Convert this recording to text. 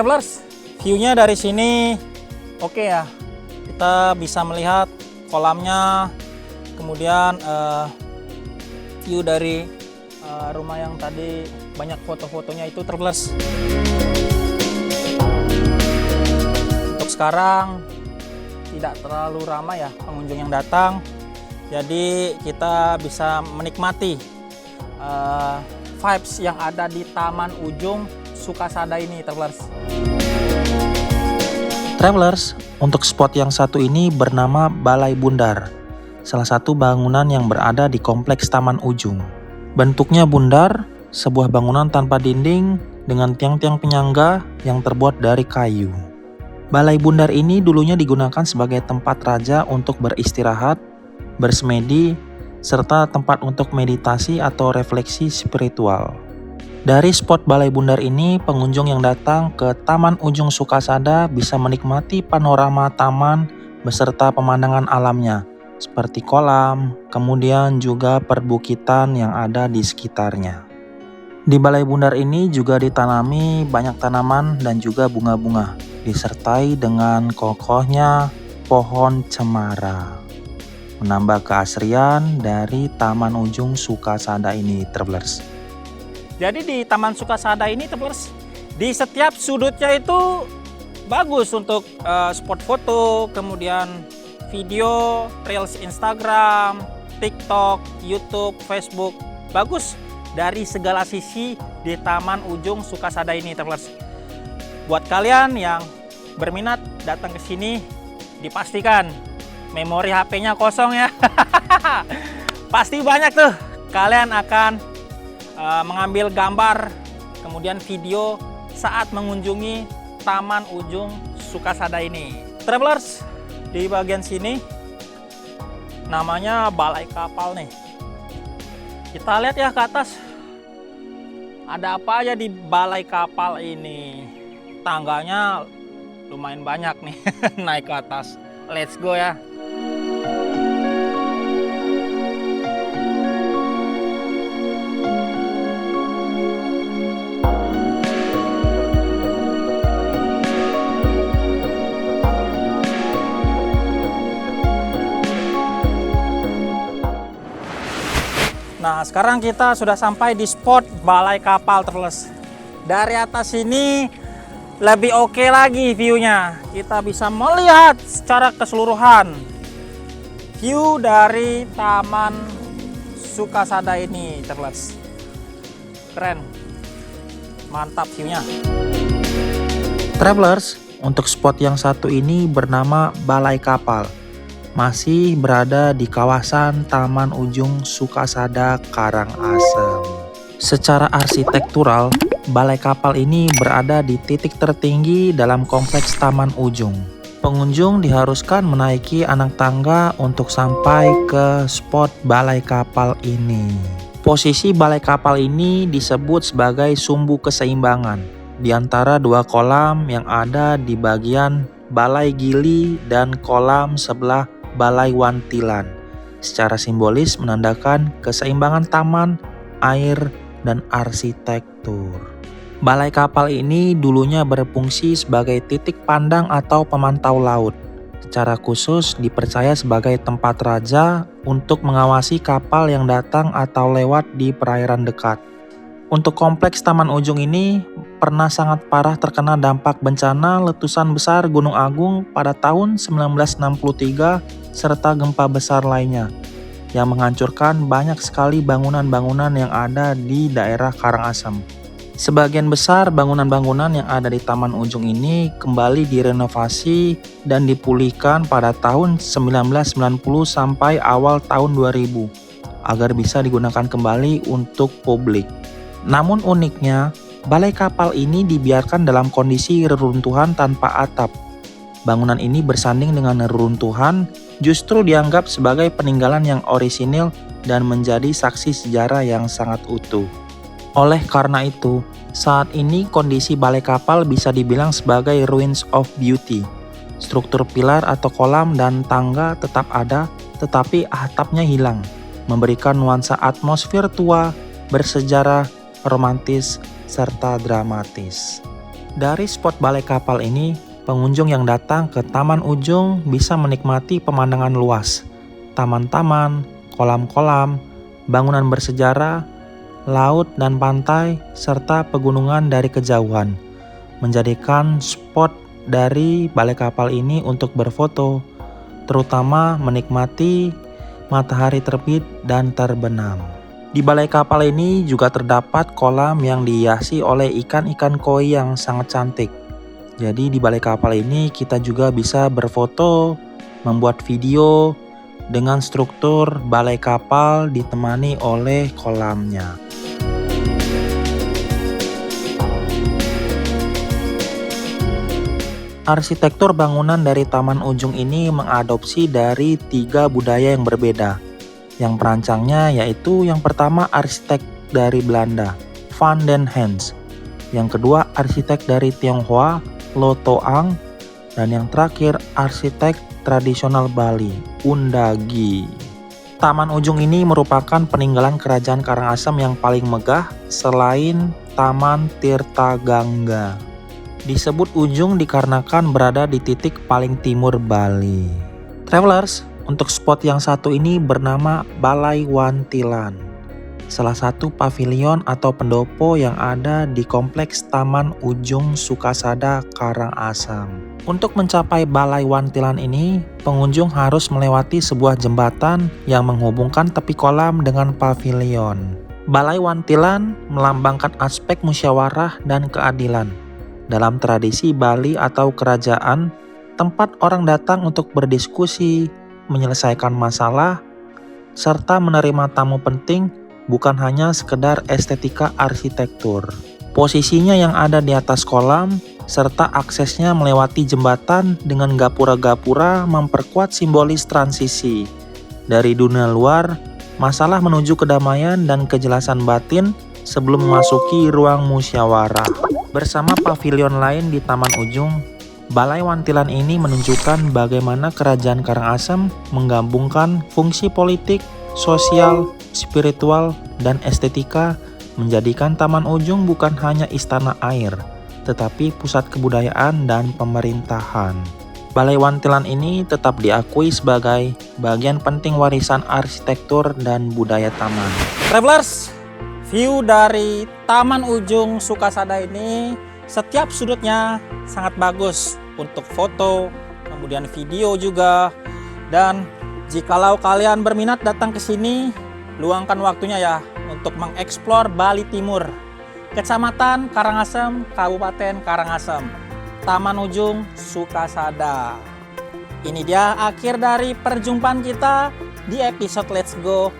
Travelers, view-nya dari sini oke ya. Kita bisa melihat kolamnya, kemudian view dari rumah yang tadi banyak foto-fotonya itu, Travelers. Untuk sekarang tidak terlalu ramai ya pengunjung yang datang, jadi kita bisa menikmati vibes yang ada di Taman Ujung Sukasada ini, Travelers. Travelers, untuk spot yang satu ini bernama Balai Bundar, salah satu bangunan yang berada di kompleks Taman Ujung. Bentuknya bundar, sebuah bangunan tanpa dinding dengan tiang-tiang penyangga yang terbuat dari kayu. Balai Bundar ini dulunya digunakan sebagai tempat raja untuk beristirahat, bersemedi, serta tempat untuk meditasi atau refleksi spiritual. Dari spot Balai Bundar ini, pengunjung yang datang ke Taman Ujung Sukasada bisa menikmati panorama taman beserta pemandangan alamnya, seperti kolam, kemudian juga perbukitan yang ada di sekitarnya. Di Balai Bundar ini juga ditanami banyak tanaman dan juga bunga-bunga, disertai dengan kokohnya pohon cemara, menambah keasrian dari Taman Ujung Sukasada ini, Travelers. Jadi di Taman Sukasada ini, Travelers, di setiap sudutnya itu bagus untuk spot foto, kemudian video, reels Instagram, TikTok, YouTube, Facebook. Bagus dari segala sisi di Taman Ujung Sukasada ini, Travelers. Buat kalian yang berminat datang ke sini, dipastikan memori HP-nya kosong ya. Pasti banyak tuh kalian akan mengambil gambar, kemudian video saat mengunjungi Taman Ujung Sukasada ini. Travelers, di bagian sini namanya Balai Kapal nih. Kita lihat ya ke atas, ada apa aja di Balai Kapal ini. Tangganya lumayan banyak nih. Naik ke atas, let's go ya. Nah, sekarang kita sudah sampai di spot Balai Kapal, Travelers. Dari atas ini lebih oke lagi view-nya. Kita bisa melihat secara keseluruhan view dari Taman Sukasada ini, Travelers. Keren. Mantap view-nya. Travelers, untuk spot yang satu ini bernama Balai Kapal. Masih berada di kawasan Taman Ujung Sukasada, Karangasem. Secara arsitektural, Balai Kapal ini berada di titik tertinggi dalam kompleks Taman Ujung. Pengunjung diharuskan menaiki anak tangga untuk sampai ke spot Balai Kapal ini. Posisi Balai Kapal ini disebut sebagai sumbu keseimbangan di antara dua kolam yang ada di bagian Balai Gili dan kolam sebelah Balai Wantilan, secara simbolis menandakan keseimbangan taman, air, dan arsitektur. Balai Kapal ini dulunya berfungsi sebagai titik pandang atau pemantau laut. Secara khusus dipercaya sebagai tempat raja untuk mengawasi kapal yang datang atau lewat di perairan dekat. Untuk kompleks Taman Ujung ini pernah sangat parah terkena dampak bencana letusan besar Gunung Agung pada tahun 1963 serta gempa besar lainnya yang menghancurkan banyak sekali bangunan-bangunan yang ada di daerah Karangasem. Sebagian besar bangunan-bangunan yang ada di Taman Ujung ini kembali direnovasi dan dipulihkan pada tahun 1990 sampai awal tahun 2000 agar bisa digunakan kembali untuk publik. Namun uniknya, Balai Kapal ini dibiarkan dalam kondisi reruntuhan tanpa atap. Bangunan ini bersanding dengan reruntuhan justru dianggap sebagai peninggalan yang orisinil dan menjadi saksi sejarah yang sangat utuh. Oleh karena itu, saat ini kondisi Balai Kapal bisa dibilang sebagai ruins of beauty. Struktur pilar atau kolam dan tangga tetap ada, tetapi atapnya hilang, memberikan nuansa atmosfer tua, bersejarah, romantis, serta dramatis. Dari spot Balai Kapal ini, pengunjung yang datang ke Taman Ujung bisa menikmati pemandangan luas, taman-taman, kolam-kolam, bangunan bersejarah, laut dan pantai, serta pegunungan dari kejauhan, menjadikan spot dari Balai Kapal ini untuk berfoto, terutama menikmati matahari terbit dan terbenam. Di Balai Kapal ini juga terdapat kolam yang dihiasi oleh ikan-ikan koi yang sangat cantik. Jadi di Balai Kapal ini kita juga bisa berfoto, membuat video dengan struktur Balai Kapal ditemani oleh kolamnya. Arsitektur bangunan dari Taman Ujung ini mengadopsi dari 3 budaya yang berbeda. Yang perancangnya yaitu yang pertama arsitek dari Belanda, Van den Hens. Yang kedua arsitek dari Tionghoa, Lo Toang. Dan yang terakhir arsitek tradisional Bali, Undagi. Taman Ujung ini merupakan peninggalan kerajaan Karangasem yang paling megah selain Taman Tirta Gangga. Disebut Ujung dikarenakan berada di titik paling timur Bali. Travelers, untuk spot yang satu ini bernama Balai Wantilan, salah satu pavilion atau pendopo yang ada di kompleks Taman Ujung Sukasada, Karangasem. Untuk mencapai Balai Wantilan ini, pengunjung harus melewati sebuah jembatan yang menghubungkan tepi kolam dengan pavilion. Balai Wantilan melambangkan aspek musyawarah dan keadilan. Dalam tradisi Bali atau kerajaan, tempat orang datang untuk berdiskusi, menyelesaikan masalah, serta menerima tamu penting, bukan hanya sekedar estetika arsitektur. Posisinya yang ada di atas kolam, serta aksesnya melewati jembatan dengan gapura-gapura memperkuat simbolis transisi dari dunia luar, masalah menuju kedamaian dan kejelasan batin sebelum memasuki ruang musyawarah. Bersama pavilion lain di Taman Ujung, Balai Wantilan ini menunjukkan bagaimana kerajaan Karangasem menggabungkan fungsi politik, sosial, spiritual, dan estetika, menjadikan Taman Ujung bukan hanya istana air, tetapi pusat kebudayaan dan pemerintahan. Balai Wantilan ini tetap diakui sebagai bagian penting warisan arsitektur dan budaya taman. Travelers, view dari Taman Ujung Sukasada ini setiap sudutnya sangat bagus untuk foto, kemudian video juga. Dan jikalau kalian berminat datang ke sini, luangkan waktunya ya untuk mengeksplor Bali Timur, Kecamatan Karangasem, Kabupaten Karangasem, Taman Ujung Sukasada. Ini dia akhir dari perjumpaan kita di episode Let's Go